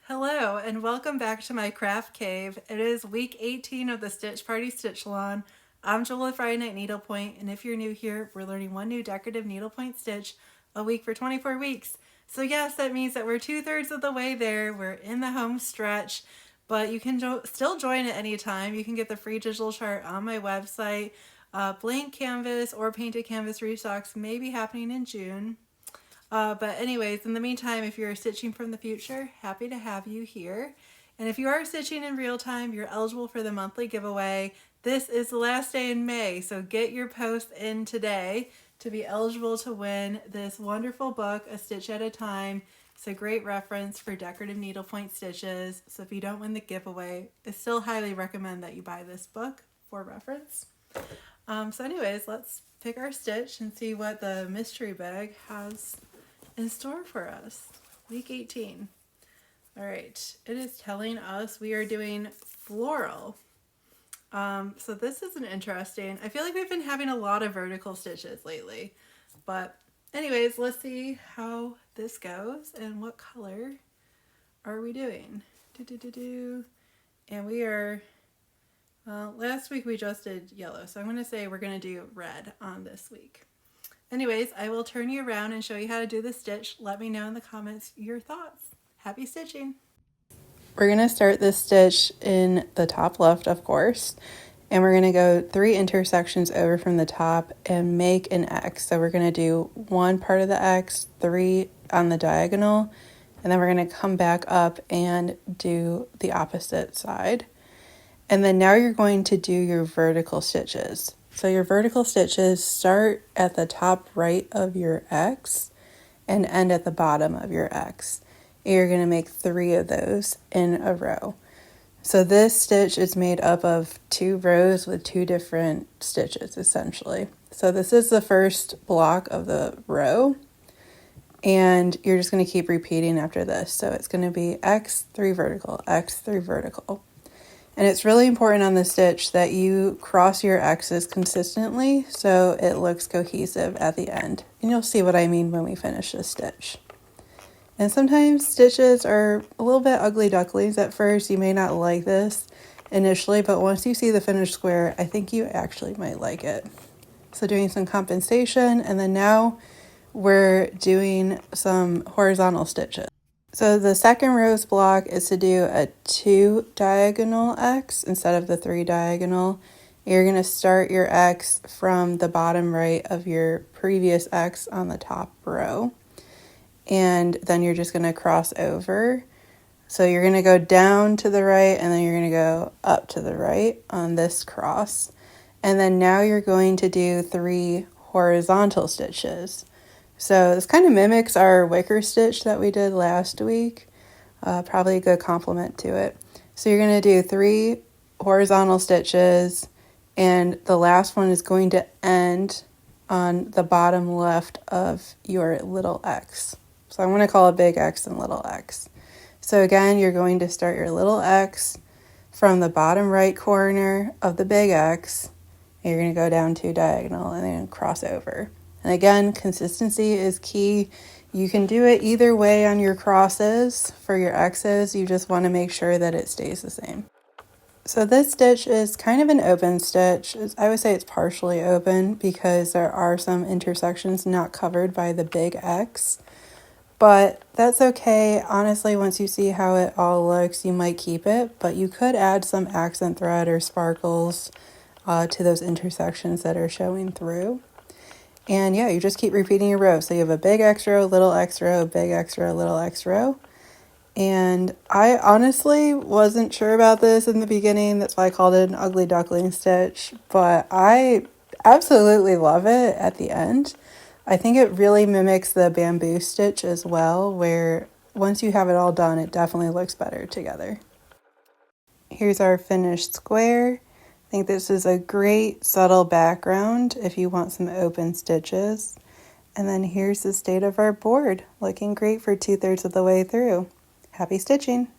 Hello and welcome back to my craft cave. It is week 18 of the Stitch Party Stitch Along. I'm Joel with Friday Night Needlepoint, and if you're new here, we're learning one new decorative needlepoint stitch a week for 24 weeks. So yes, that means that we're 2/3 of the way there. We're in the home stretch, but you can still join at any time. You can get the free digital chart on my website. Blank canvas or painted canvas restocks may be happening in June. But anyways, in the meantime, if you're stitching from the future, happy to have you here. And if you are stitching in real time, you're eligible for the monthly giveaway. This is the last day in May, so get your post in today to be eligible to win this wonderful book, A Stitch at a Time. It's a great reference for decorative needlepoint stitches. So if you don't win the giveaway, I still highly recommend that you buy this book for reference. So anyways, let's pick our stitch and see what the mystery bag has in store for us. Week 18. All right, it is telling us we are doing floral. So this is an interesting, I feel like we've been having a lot of vertical stitches lately, but anyways, let's see how this goes and what color are we doing. And we are, last week we just did yellow, so I'm going to say we're going to do red on this week. Anyways, I will turn you around and show you how to do the stitch. Let me know in the comments your thoughts. Happy stitching! We're going to start this stitch in the top left, of course, and we're going to go 3 intersections over from the top and make an X. So we're going to do one part of the X, 3 on the diagonal, and then we're going to come back up and do the opposite side. And then now you're going to do your vertical stitches. So your vertical stitches start at the top right of your X and end at the bottom of your X. And you're going to make 3 of those in a row. So this stitch is made up of 2 rows with 2 different stitches essentially. So this is the first block of the row, and you're just going to keep repeating after this. So it's going to be X, 3 vertical, X, 3 vertical. And it's really important on the stitch that you cross your X's consistently so it looks cohesive at the end. And you'll see what I mean when we finish this stitch. And sometimes stitches are a little bit ugly ducklings at first. You may not like this initially, but once you see the finished square, I think you actually might like it. So doing some compensation, and then now we're doing some horizontal stitches. So the second row's block is to do a 2 diagonal X instead of the 3 diagonal. You're going to start your X from the bottom right of your previous X on the top row. And then you're just going to cross over. So you're going to go down to the right, and then you're going to go up to the right on this cross. And then now you're going to do 3 horizontal stitches. So this kind of mimics our wicker stitch that we did last week. Probably a good complement to it. So you're going to do 3 horizontal stitches, and the last one is going to end on the bottom left of your little X. So I'm going to call it big X and little X. So again, you're going to start your little X from the bottom right corner of the big X. And you're going to go down 2 diagonal and then cross over. And again, consistency is key. You can do it either way on your crosses for your X's. You just want to make sure that it stays the same. So this stitch is kind of an open stitch. I would say it's partially open because there are some intersections not covered by the big X. But that's okay. Honestly, once you see how it all looks, you might keep it. But you could add some accent thread or sparkles to those intersections that are showing through. And yeah, you just keep repeating your row. So you have a big X row, little X row, big X row, little X row. And I honestly wasn't sure about this in the beginning. That's why I called it an ugly duckling stitch. But I absolutely love it at the end. I think it really mimics the bamboo stitch as well, where once you have it all done, it definitely looks better together. Here's our finished square. I think this is a great subtle background if you want some open stitches. And then here's the state of our board, looking great for 2/3 of the way through. Happy stitching!